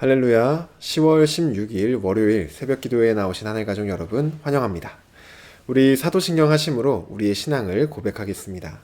할렐루야. 10월 16일 월요일 새벽 기도에 나오신 하늘 가족 여러분 환영합니다. 우리 사도신경 하심으로 우리의 신앙을 고백하겠습니다.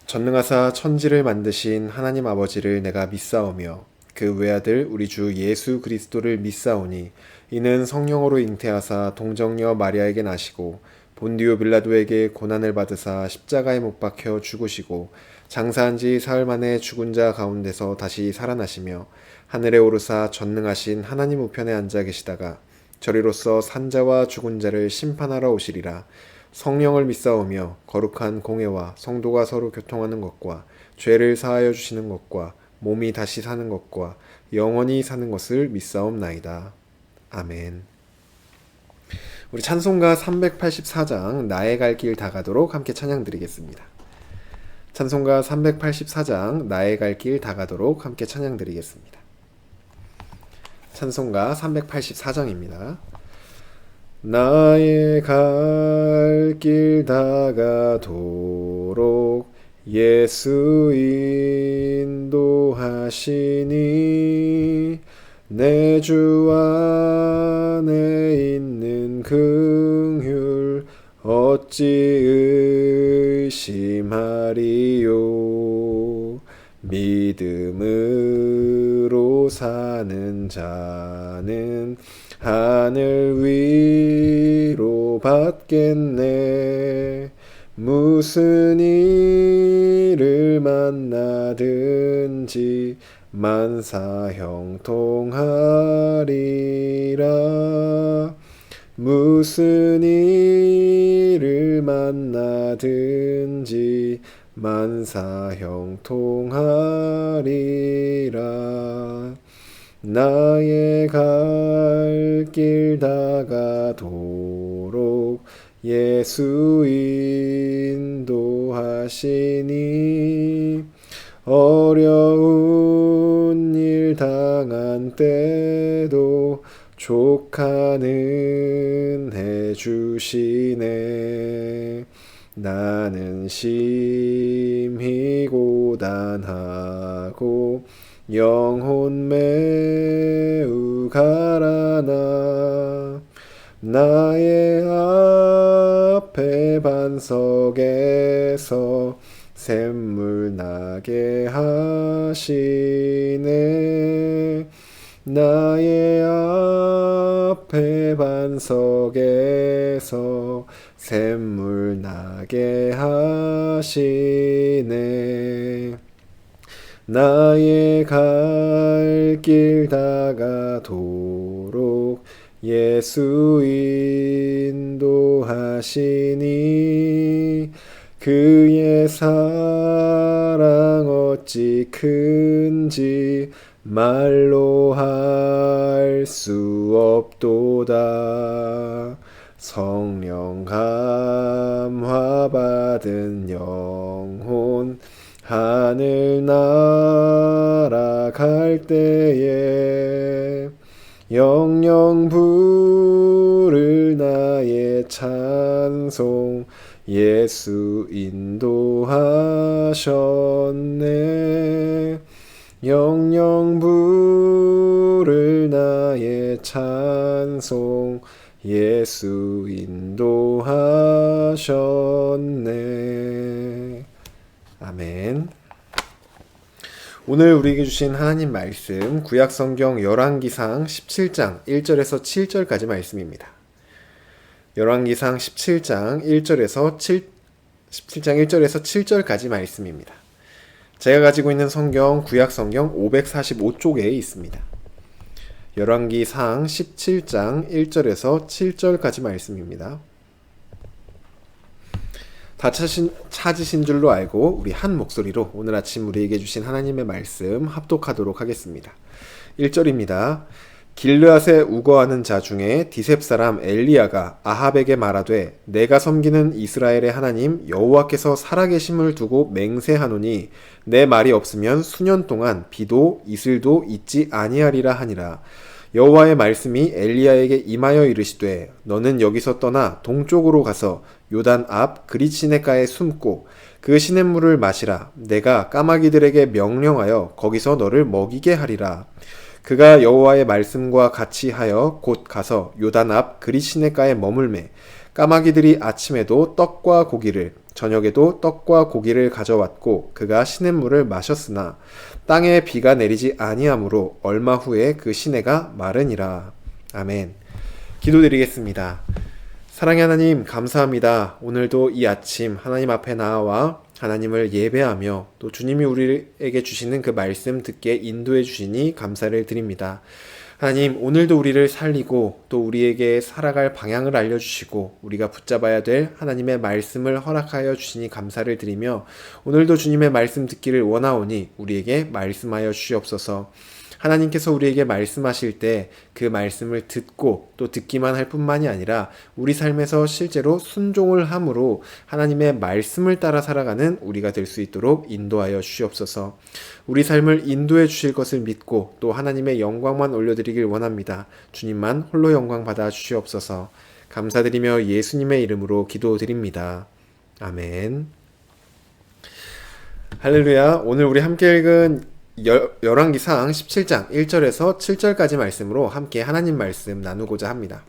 전능하사 천지를 만드신 하나님 아버지를 내가 믿사오며 그 외아들 우리 주 예수 그리스도를 믿사오니 이는 성령으로 잉태하사 동정녀 마리아에게 나시고 본디오 빌라도에게 고난을 받으사 십자가에 못 박혀 죽으시고 장사한 지 사흘 만에 죽은 자 가운데서 다시 살아나시며 하늘에 오르사 전능하신 하나님 우편에 앉아 계시다가 저리로서 산자와 죽은 자를 심판하러 오시리라. 성령을 믿사오며 거룩한 공회와 성도가 서로 교통하는 것과 죄를 사하여 주시는 것과 몸이 다시 사는 것과 영원히 사는 것을 믿사옵나이다. 아멘. 우리 찬송가 384장 나의 갈 길 다가도록 함께 찬양 드리겠습니다. 찬송가 384장 나의 갈 길 다가도록 함께 찬양 드리겠습니다. 찬송가 384장입니다. 나의 갈 길 다가도록 예수 인도하시니 내 주 안에 있는 긍휼 어찌 의심하리요. 믿음으로 사는 자는 하늘 위로 받겠네. 무슨 일을 만나든지 만사 형통하리라. 무슨 일을 만나든지 만사 형통하리라. 나의 갈 길 다가도록 예수 인도하시니 어려운 일 당한 때도 족하는 해 주시네. 나는 심히 고단하고 영혼 매우 가라나 나의 앞에 반석에서 샘물 나게 하시네. 나의 앞에 반석에서 샘물 나게 하시네. 나의 갈 길 다가도록 예수 인도하시니 그의 사랑 어찌 큰지 말로 할 수 없도다. 성령 감화 받은 영혼 하늘 날아갈 때에 영영 부를 나의 찬송 예수 인도하셨네. 영영 부를 나의 찬송 예수 인도하셨네. 아멘. 오늘 우리에게 주신 하나님 말씀 구약성경 열왕기상 17장 1절에서 7절까지 말씀입니다. 열왕기상 17장 1절에서 7절까지 말씀입니다. 제가 가지고 있는 성경 구약성경 545쪽에 있습니다. 열왕기상 17장 1절에서 7절까지 말씀입니다. 다 찾으신 줄로 알고 우리 한 목소리로 오늘 아침 우리에게 주신 하나님의 말씀 합독하도록 하겠습니다. 1절입니다. 길르앗에 우거하는 자 중에 디셉 사람 엘리야가 아합에게 말하되 내가 섬기는 이스라엘의 하나님 여호와께서 살아계심을 두고 맹세하노니 내 말이 없으면 수년 동안 비도 이슬도 있지 아니하리라 하니라. 여호와의 말씀이 엘리야에게 임하여 이르시되 너는 여기서 떠나 동쪽으로 가서 요단 앞 그릿시냇가에 숨고 그 시냇물을 마시라. 내가 까마귀들에게 명령하여 거기서 너를 먹이게 하리라. 그가 여호와의 말씀과 같이 하여 곧 가서 요단 앞 그리 시냇가에 머물매 까마귀들이 아침에도 떡과 고기를 저녁에도 떡과 고기를 가져왔고 그가 시냇물을 마셨으나 땅에 비가 내리지 아니하므로 얼마 후에 그 시내가 마르니라. 아멘. 기도드리겠습니다. 사랑의 하나님, 감사합니다. 오늘도 이 아침 하나님 앞에 나와 하나님을 예배하며 또 주님이 우리에게 주시는 그 말씀 듣게 인도해 주시니 감사를 드립니다. 하나님, 오늘도 우리를 살리고 또 우리에게 살아갈 방향을 알려주시고 우리가 붙잡아야 될 하나님의 말씀을 허락하여 주시니 감사를 드리며 오늘도 주님의 말씀 듣기를 원하오니 우리에게 말씀하여 주시옵소서. 하나님께서 우리에게 말씀하실 때 그 말씀을 듣고 또 듣기만 할 뿐만이 아니라 우리 삶에서 실제로 순종을 함으로 하나님의 말씀을 따라 살아가는 우리가 될 수 있도록 인도하여 주시옵소서. 우리 삶을 인도해 주실 것을 믿고 또 하나님의 영광만 올려드리길 원합니다. 주님만 홀로 영광 받아 주시옵소서. 감사드리며 예수님의 이름으로 기도드립니다. 아멘. 할렐루야. 오늘 우리 함께 읽은 열왕기상 17장 1절에서 7절까지 말씀으로 함께 하나님 말씀 나누고자 합니다.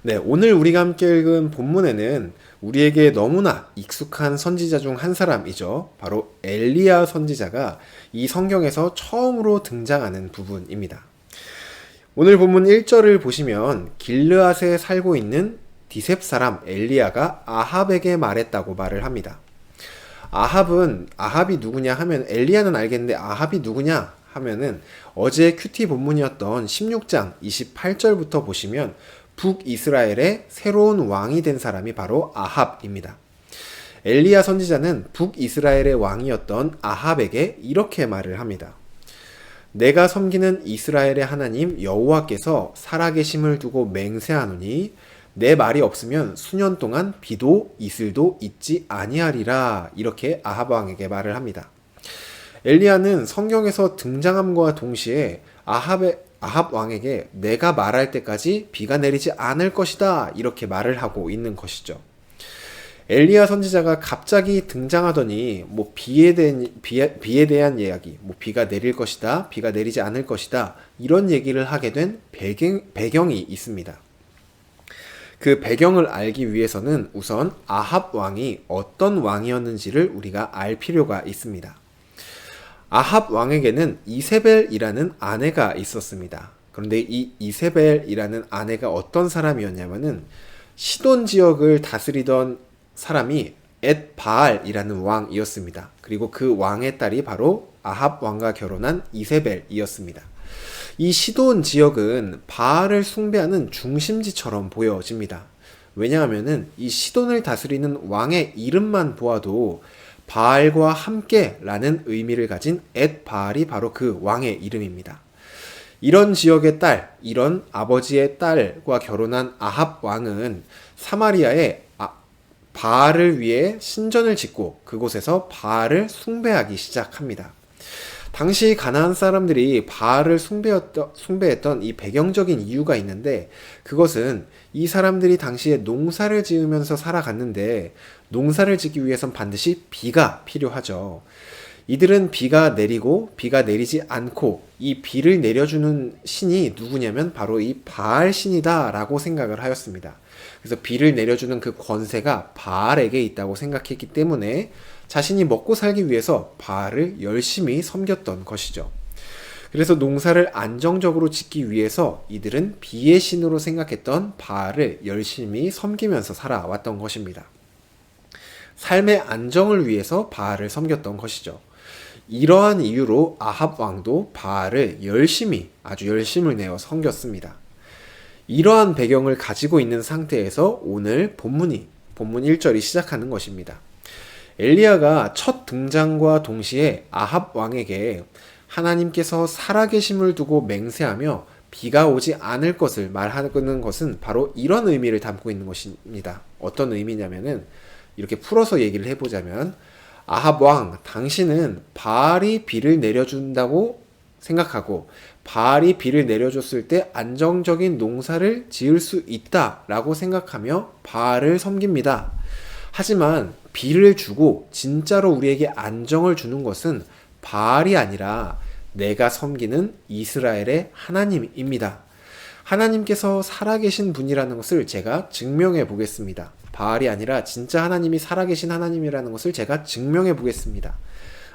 네, 오늘 우리가 함께 읽은 본문에는 우리에게 너무나 익숙한 선지자 중 한 사람이죠. 바로 엘리야 선지자가 이 성경에서 처음으로 등장하는 부분입니다. 오늘 본문 1절을 보시면 길르앗에 살고 있는 디셉 사람 엘리야가 아합에게 말했다고 말을 합니다. 아합이 누구냐 하면 엘리야는 알겠는데 아합이 누구냐 하면은 어제 큐티 본문이었던 16장 28절부터 보시면 북이스라엘의 새로운 왕이 된 사람이 바로 아합입니다. 엘리야 선지자는 북이스라엘의 왕이었던 아합에게 이렇게 말을 합니다. 내가 섬기는 이스라엘의 하나님 여호와께서 살아계심을 두고 맹세하노니 내 말이 없으면 수년 동안 비도 이슬도 있지 아니하리라. 이렇게 아합 왕에게 말을 합니다. 엘리야는 성경에서 등장함과 동시에 아합 왕에게 내가 말할 때까지 비가 내리지 않을 것이다. 이렇게 말을 하고 있는 것이죠. 엘리야 선지자가 갑자기 등장하더니 비에 대한 이야기, 비가 내릴 것이다, 비가 내리지 않을 것이다 이런 얘기를 하게 된 배경이 있습니다. 그 배경을 알기 위해서는 우선 아합 왕이 어떤 왕이었는지를 우리가 알 필요가 있습니다. 아합 왕에게는 이세벨이라는 아내가 있었습니다. 그런데 이 이세벨이라는 아내가 어떤 사람이었냐면은 시돈 지역을 다스리던 사람이 엣바알이라는 왕이었습니다. 그리고 그 왕의 딸이 바로 아합 왕과 결혼한 이세벨이었습니다. 이 시돈 지역은 바알을 숭배하는 중심지처럼 보여집니다. 왜냐하면은 이 시돈을 다스리는 왕의 이름만 보아도 바알과 함께라는 의미를 가진 엣바알이 바로 그 왕의 이름입니다. 이런 지역의 딸, 이런 아버지의 딸과 결혼한 아합 왕은 사마리아에 바알을 위해 신전을 짓고 그곳에서 바알을 숭배하기 시작합니다. 당시 가나안 사람들이 바알을 숭배했던 이 배경적인 이유가 있는데 그것은 이 사람들이 당시에 농사를 지으면서 살아갔는데 농사를 짓기 위해선 반드시 비가 필요하죠. 이들은 비가 내리고 비가 내리지 않고 이 비를 내려주는 신이 누구냐면 바로 이 바알 신이다 라고 생각을 하였습니다. 그래서 비를 내려주는 그 권세가 바알에게 있다고 생각했기 때문에 자신이 먹고 살기 위해서 바알을 열심히 섬겼던 것이죠. 그래서 농사를 안정적으로 짓기 위해서 이들은 비의 신으로 생각했던 바알을 열심히 섬기면서 살아왔던 것입니다. 삶의 안정을 위해서 바알을 섬겼던 것이죠. 이러한 이유로 아합 왕도 바알을 아주 열심을 내어 섬겼습니다. 이러한 배경을 가지고 있는 상태에서 오늘 본문 1절이 시작하는 것입니다. 엘리야가 첫 등장과 동시에 아합 왕에게 하나님께서 살아계심을 두고 맹세하며 비가 오지 않을 것을 말하는 것은 바로 이런 의미를 담고 있는 것입니다. 어떤 의미냐면은 이렇게 풀어서 얘기를 해보자면 아합 왕, 당신은 바알이 비를 내려준다고 생각하고 바알이 비를 내려줬을 때 안정적인 농사를 지을 수 있다라고 생각하며 바알을 섬깁니다. 하지만 비를 주고 진짜로 우리에게 안정을 주는 것은 바알이 아니라 내가 섬기는 이스라엘의 하나님입니다. 하나님께서 살아계신 분이라는 것을 제가 증명해 보겠습니다. 바알이 아니라 진짜 하나님이 살아계신 하나님이라는 것을 제가 증명해 보겠습니다.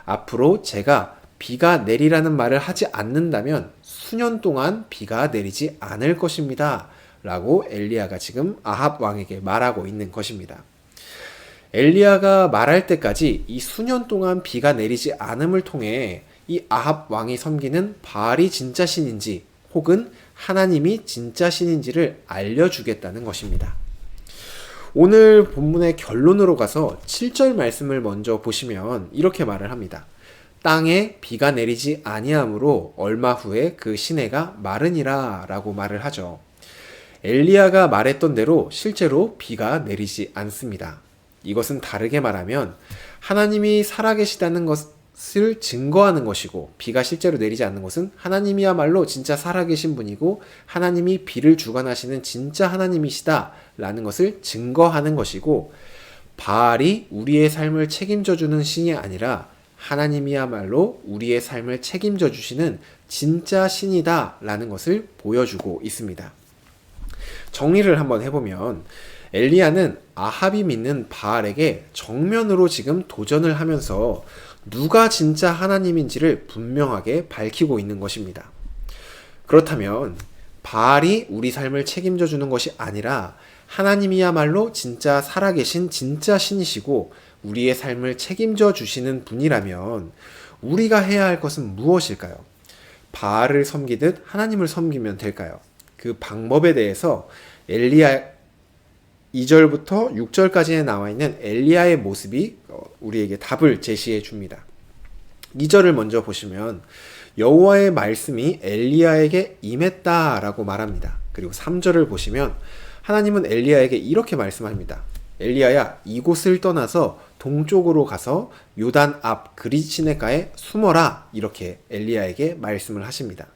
앞으로 제가 비가 내리라는 말을 하지 않는다면 수년 동안 비가 내리지 않을 것입니다. 라고 엘리야가 지금 아합 왕에게 말하고 있는 것입니다. 엘리야가 말할 때까지 이 수년 동안 비가 내리지 않음을 통해 이 아합 왕이 섬기는 바알이 진짜 신인지 혹은 하나님이 진짜 신인지를 알려주겠다는 것입니다. 오늘 본문의 결론으로 가서 7절 말씀을 먼저 보시면 이렇게 말을 합니다. 땅에 비가 내리지 아니하므로 얼마 후에 그 시내가 마르니라 라고 말을 하죠. 엘리야가 말했던 대로 실제로 비가 내리지 않습니다. 이것은 다르게 말하면 하나님이 살아계시다는 것을 증거하는 것이고 비가 실제로 내리지 않는 것은 하나님이야말로 진짜 살아계신 분이고 하나님이 비를 주관하시는 진짜 하나님이시다 라는 것을 증거하는 것이고 바알이 우리의 삶을 책임져 주는 신이 아니라 하나님이야말로 우리의 삶을 책임져 주시는 진짜 신이다 라는 것을 보여주고 있습니다. 정리를 한번 해보면 엘리야는 아합이 믿는 바알에게 정면으로 지금 도전을 하면서 누가 진짜 하나님인지를 분명하게 밝히고 있는 것입니다. 그렇다면 바알이 우리 삶을 책임져 주는 것이 아니라 하나님이야말로 진짜 살아계신 진짜 신이시고 우리의 삶을 책임져 주시는 분이라면 우리가 해야 할 것은 무엇일까요? 바알을 섬기듯 하나님을 섬기면 될까요? 그 방법에 대해서 엘리야 2절부터 6절까지에 나와 있는 엘리야의 모습이 우리에게 답을 제시해 줍니다. 2절을 먼저 보시면 여호와의 말씀이 엘리야에게 임했다라고 말합니다. 그리고 3절을 보시면 하나님은 엘리야에게 이렇게 말씀합니다. 엘리야야, 이곳을 떠나서 동쪽으로 가서 요단 앞 그릿 시내가에 숨어라, 이렇게 엘리야에게 말씀을 하십니다.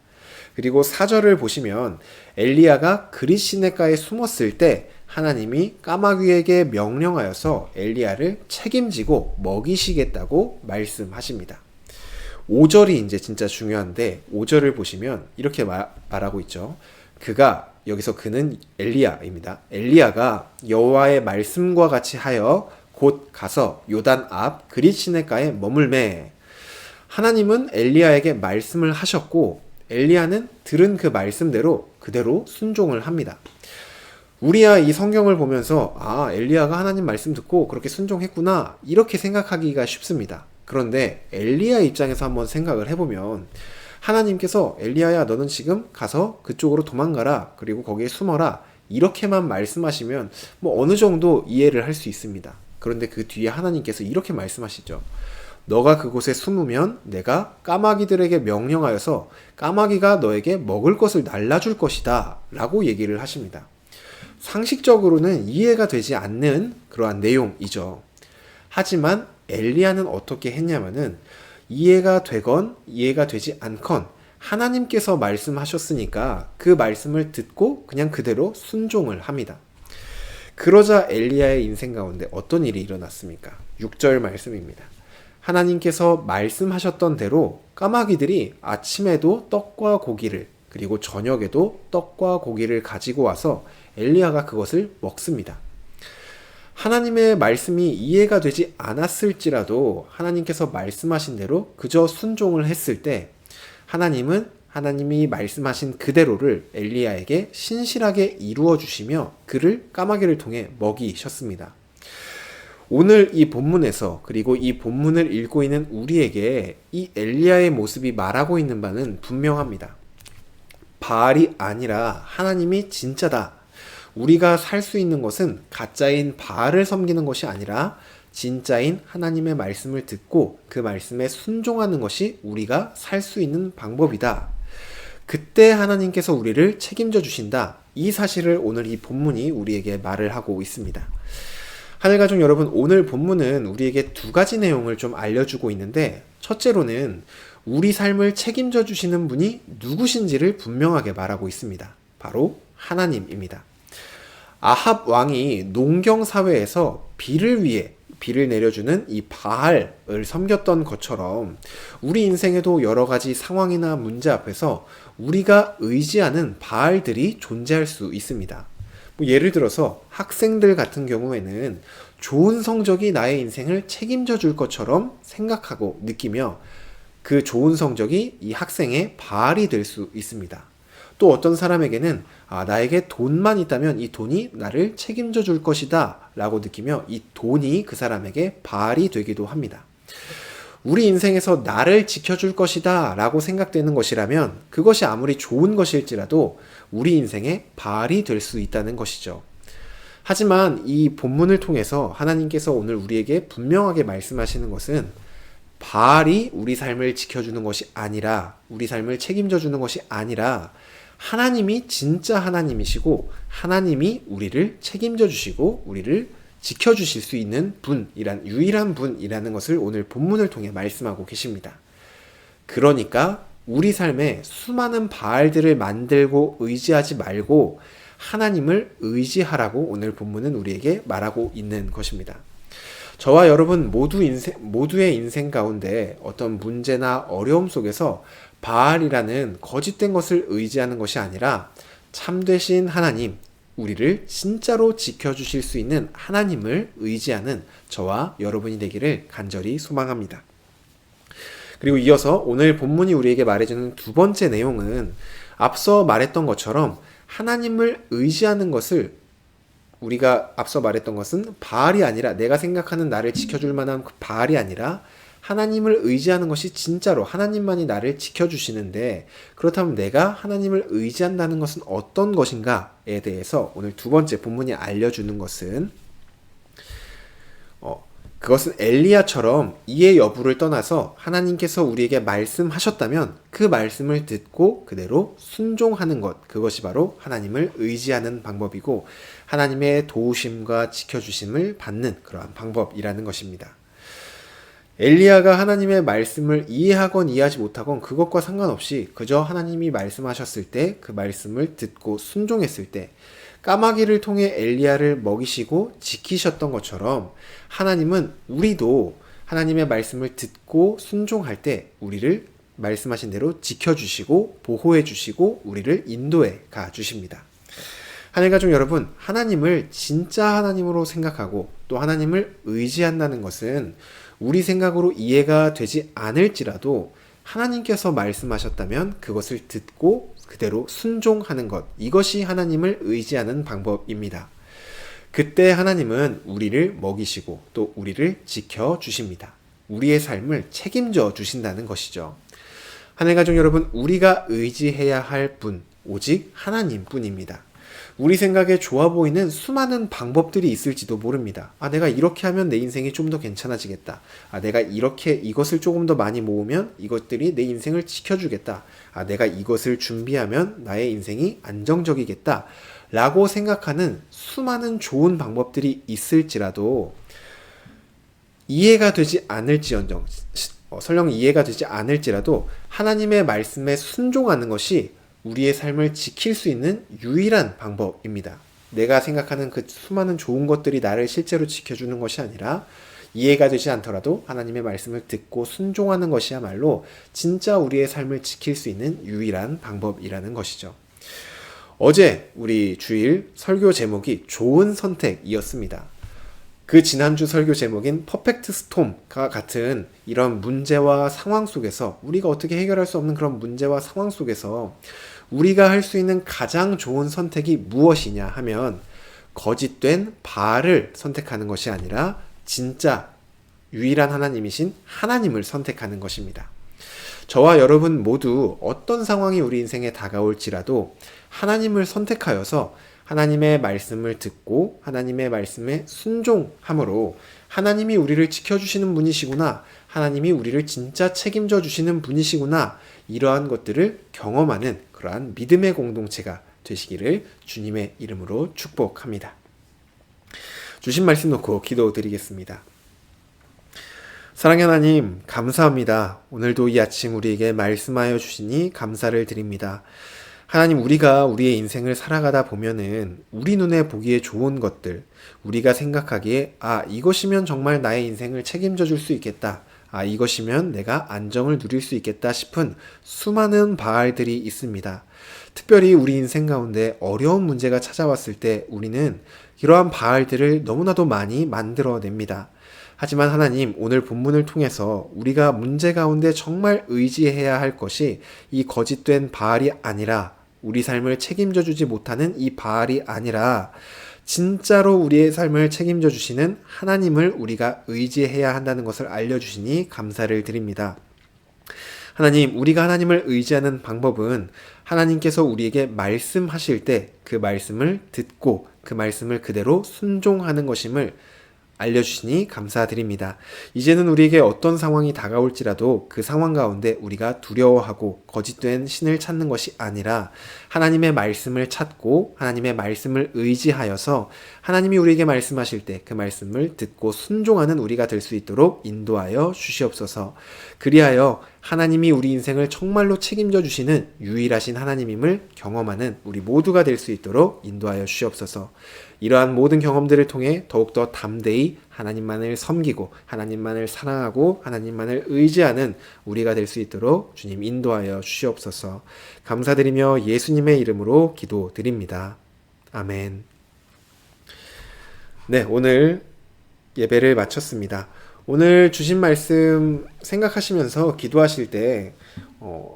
그리고 4절을 보시면 엘리야가 그릿 시내가에 숨었을 때 하나님이 까마귀에게 명령하여서 엘리야를 책임지고 먹이시겠다고 말씀하십니다. 5절이 이제 진짜 중요한데 5절을 보시면 이렇게 말하고 있죠. 여기서 그는 엘리야입니다. 엘리야가 여호와의 말씀과 같이 하여 곧 가서 요단 앞 그릿 시내가에 머물매. 하나님은 엘리야에게 말씀을 하셨고 엘리야는 들은 그 말씀대로 그대로 순종을 합니다. 우리야 이 성경을 보면서 엘리야가 하나님 말씀 듣고 그렇게 순종했구나 이렇게 생각하기가 쉽습니다. 그런데 엘리야 입장에서 한번 생각을 해보면 하나님께서 엘리야야 너는 지금 가서 그쪽으로 도망가라 그리고 거기에 숨어라 이렇게만 말씀하시면 어느 정도 이해를 할 수 있습니다. 그런데 그 뒤에 하나님께서 이렇게 말씀하시죠. 너가 그곳에 숨으면 내가 까마귀들에게 명령하여서 까마귀가 너에게 먹을 것을 날라줄 것이다 라고 얘기를 하십니다. 상식적으로는 이해가 되지 않는 그러한 내용이죠. 하지만 엘리야는 어떻게 했냐면은 이해가 되건 이해가 되지 않건 하나님께서 말씀하셨으니까 그 말씀을 듣고 그냥 그대로 순종을 합니다. 그러자 엘리야의 인생 가운데 어떤 일이 일어났습니까? 6절 말씀입니다. 하나님께서 말씀하셨던 대로 까마귀들이 아침에도 떡과 고기를 그리고 저녁에도 떡과 고기를 가지고 와서 엘리야가 그것을 먹습니다. 하나님의 말씀이 이해가 되지 않았을지라도 하나님께서 말씀하신 대로 그저 순종을 했을 때 하나님이 말씀하신 그대로를 엘리야에게 신실하게 이루어 주시며 그를 까마귀를 통해 먹이셨습니다. 오늘 이 본문에서 그리고 이 본문을 읽고 있는 우리에게 이 엘리야의 모습이 말하고 있는 바는 분명합니다. 바알이 아니라 하나님이 진짜다. 우리가 살 수 있는 것은 가짜인 바알을 섬기는 것이 아니라 진짜인 하나님의 말씀을 듣고 그 말씀에 순종하는 것이 우리가 살 수 있는 방법이다. 그때 하나님께서 우리를 책임져 주신다. 이 사실을 오늘 이 본문이 우리에게 말을 하고 있습니다. 하늘가족 여러분, 오늘 본문은 우리에게 두 가지 내용을 좀 알려주고 있는데 첫째로는 우리 삶을 책임져 주시는 분이 누구신지를 분명하게 말하고 있습니다. 바로 하나님입니다. 아합 왕이 농경 사회에서 비를 위해 비를 내려주는 이 바알을 섬겼던 것처럼 우리 인생에도 여러 가지 상황이나 문제 앞에서 우리가 의지하는 바알들이 존재할 수 있습니다. 예를 들어서 학생들 같은 경우에는 좋은 성적이 나의 인생을 책임져 줄 것처럼 생각하고 느끼며 그 좋은 성적이 이 학생의 바알이 될 수 있습니다. 또 어떤 사람에게는 나에게 돈만 있다면 이 돈이 나를 책임져 줄 것이다 라고 느끼며 이 돈이 그 사람에게 바알이 되기도 합니다. 우리 인생에서 나를 지켜줄 것이다 라고 생각되는 것이라면 그것이 아무리 좋은 것일지라도 우리 인생의 바알이 될 수 있다는 것이죠. 하지만 이 본문을 통해서 하나님께서 오늘 우리에게 분명하게 말씀하시는 것은 바알이 우리 삶을 지켜주는 것이 아니라, 우리 삶을 책임져 주는 것이 아니라 하나님이 진짜 하나님이시고 하나님이 우리를 책임져 주시고 우리를 지켜주실 수 있는 유일한 분이라는 것을 오늘 본문을 통해 말씀하고 계십니다. 그러니까 우리 삶에 수많은 바알들을 만들고 의지하지 말고 하나님을 의지하라고 오늘 본문은 우리에게 말하고 있는 것입니다. 저와 여러분 모두의 인생 가운데 어떤 문제나 어려움 속에서 바알이라는 거짓된 것을 의지하는 것이 아니라 참되신 하나님, 우리를 진짜로 지켜주실 수 있는 하나님을 의지하는 저와 여러분이 되기를 간절히 소망합니다. 그리고 이어서 오늘 본문이 우리에게 말해주는 두 번째 내용은 앞서 말했던 것처럼 하나님을 의지하는 것을, 우리가 앞서 말했던 것은 바알이 아니라, 내가 생각하는 나를 지켜줄 만한 그 바알이 아니라 하나님을 의지하는 것이 진짜로 하나님만이 나를 지켜주시는데, 그렇다면 내가 하나님을 의지한다는 것은 어떤 것인가에 대해서 오늘 두 번째 본문이 알려주는 것은 그것은 엘리야처럼 이해 여부를 떠나서 하나님께서 우리에게 말씀하셨다면 그 말씀을 듣고 그대로 순종하는 것, 그것이 바로 하나님을 의지하는 방법이고 하나님의 도우심과 지켜주심을 받는 그러한 방법이라는 것입니다. 엘리야가 하나님의 말씀을 이해하건 이해하지 못하건 그것과 상관없이 그저 하나님이 말씀하셨을 때 그 말씀을 듣고 순종했을 때 까마귀를 통해 엘리야를 먹이시고 지키셨던 것처럼 하나님은 우리도 하나님의 말씀을 듣고 순종할 때 우리를 말씀하신 대로 지켜주시고 보호해주시고 우리를 인도해 가주십니다. 하늘가족 여러분, 하나님을 진짜 하나님으로 생각하고 또 하나님을 의지한다는 것은 우리 생각으로 이해가 되지 않을지라도 하나님께서 말씀하셨다면 그것을 듣고 그대로 순종하는 것, 이것이 하나님을 의지하는 방법입니다. 그때 하나님은 우리를 먹이시고 또 우리를 지켜주십니다. 우리의 삶을 책임져 주신다는 것이죠. 하늘가족 여러분, 우리가 의지해야 할 분, 오직 하나님뿐입니다. 우리 생각에 좋아 보이는 수많은 방법들이 있을지도 모릅니다. 내가 이렇게 하면 내 인생이 좀 더 괜찮아지겠다. 내가 이것을 조금 더 많이 모으면 이것들이 내 인생을 지켜주겠다. 내가 이것을 준비하면 나의 인생이 안정적이겠다. 라고 생각하는 수많은 좋은 방법들이 있을지라도 이해가 되지 않을지언정, 설령 이해가 되지 않을지라도 하나님의 말씀에 순종하는 것이 우리의 삶을 지킬 수 있는 유일한 방법입니다. 내가 생각하는 그 수많은 좋은 것들이 나를 실제로 지켜주는 것이 아니라 이해가 되지 않더라도 하나님의 말씀을 듣고 순종하는 것이야말로 진짜 우리의 삶을 지킬 수 있는 유일한 방법이라는 것이죠. 어제 우리 주일 설교 제목이 좋은 선택이었습니다. 그 지난주 설교 제목인 퍼펙트 스톰과 같은 이런 문제와 상황 속에서 우리가 어떻게 해결할 수 없는 그런 문제와 상황 속에서 우리가 할 수 있는 가장 좋은 선택이 무엇이냐 하면 거짓된 바알을 선택하는 것이 아니라 진짜 유일한 하나님이신 하나님을 선택하는 것입니다. 저와 여러분 모두 어떤 상황이 우리 인생에 다가올지라도 하나님을 선택하여서 하나님의 말씀을 듣고 하나님의 말씀에 순종함으로 하나님이 우리를 지켜주시는 분이시구나, 하나님이 우리를 진짜 책임져 주시는 분이시구나, 이러한 것들을 경험하는 그러한 믿음의 공동체가 되시기를 주님의 이름으로 축복합니다. 주신 말씀 놓고 기도드리겠습니다. 사랑의 하나님, 감사합니다. 오늘도 이 아침 우리에게 말씀하여 주시니 감사를 드립니다. 하나님, 우리가 우리의 인생을 살아가다 보면은 우리 눈에 보기에 좋은 것들, 우리가 생각하기에 이것이면 정말 나의 인생을 책임져 줄 수 있겠다. 이것이면 내가 안정을 누릴 수 있겠다 싶은 수많은 바알들이 있습니다. 특별히 우리 인생 가운데 어려운 문제가 찾아왔을 때 우리는 이러한 바알들을 너무나도 많이 만들어냅니다. 하지만 하나님, 오늘 본문을 통해서 우리가 문제 가운데 정말 의지해야 할 것이 이 거짓된 바알이 아니라, 우리 삶을 책임져 주지 못하는 이 바알이 아니라 진짜로 우리의 삶을 책임져 주시는 하나님을 우리가 의지해야 한다는 것을 알려주시니 감사를 드립니다. 하나님, 우리가 하나님을 의지하는 방법은 하나님께서 우리에게 말씀하실 때 그 말씀을 듣고 그 말씀을 그대로 순종하는 것임을 알려주시니 감사드립니다. 이제는 우리에게 어떤 상황이 다가올지라도 그 상황 가운데 우리가 두려워하고 거짓된 신을 찾는 것이 아니라 하나님의 말씀을 찾고 하나님의 말씀을 의지하여서 하나님이 우리에게 말씀하실 때 그 말씀을 듣고 순종하는 우리가 될 수 있도록 인도하여 주시옵소서. 그리하여 하나님이 우리 인생을 정말로 책임져 주시는 유일하신 하나님임을 경험하는 우리 모두가 될 수 있도록 인도하여 주시옵소서. 이러한 모든 경험들을 통해 더욱더 담대히 하나님만을 섬기고 하나님만을 사랑하고 하나님만을 의지하는 우리가 될 수 있도록 주님 인도하여 주시옵소서. 감사드리며 예수님의 이름으로 기도드립니다. 아멘. 네, 오늘 예배를 마쳤습니다. 오늘 주신 말씀 생각하시면서 기도하실 때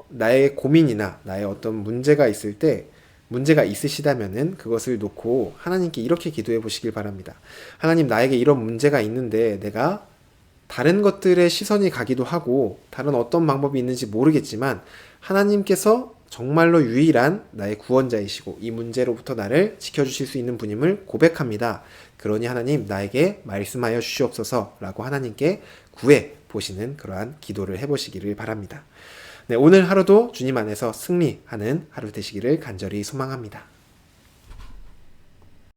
나의 고민이나 나의 어떤 문제가 있을 때, 문제가 있으시다면은 그것을 놓고 하나님께 이렇게 기도해 보시길 바랍니다. 하나님, 나에게 이런 문제가 있는데 내가 다른 것들에 시선이 가기도 하고 다른 어떤 방법이 있는지 모르겠지만 하나님께서 정말로 유일한 나의 구원자이시고 이 문제로부터 나를 지켜주실 수 있는 분임을 고백합니다. 그러니 하나님, 나에게 말씀하여 주시옵소서 라고 하나님께 구해 보시는 그러한 기도를 해보시기를 바랍니다. 네, 오늘 하루도 주님 안에서 승리하는 하루 되시기를 간절히 소망합니다.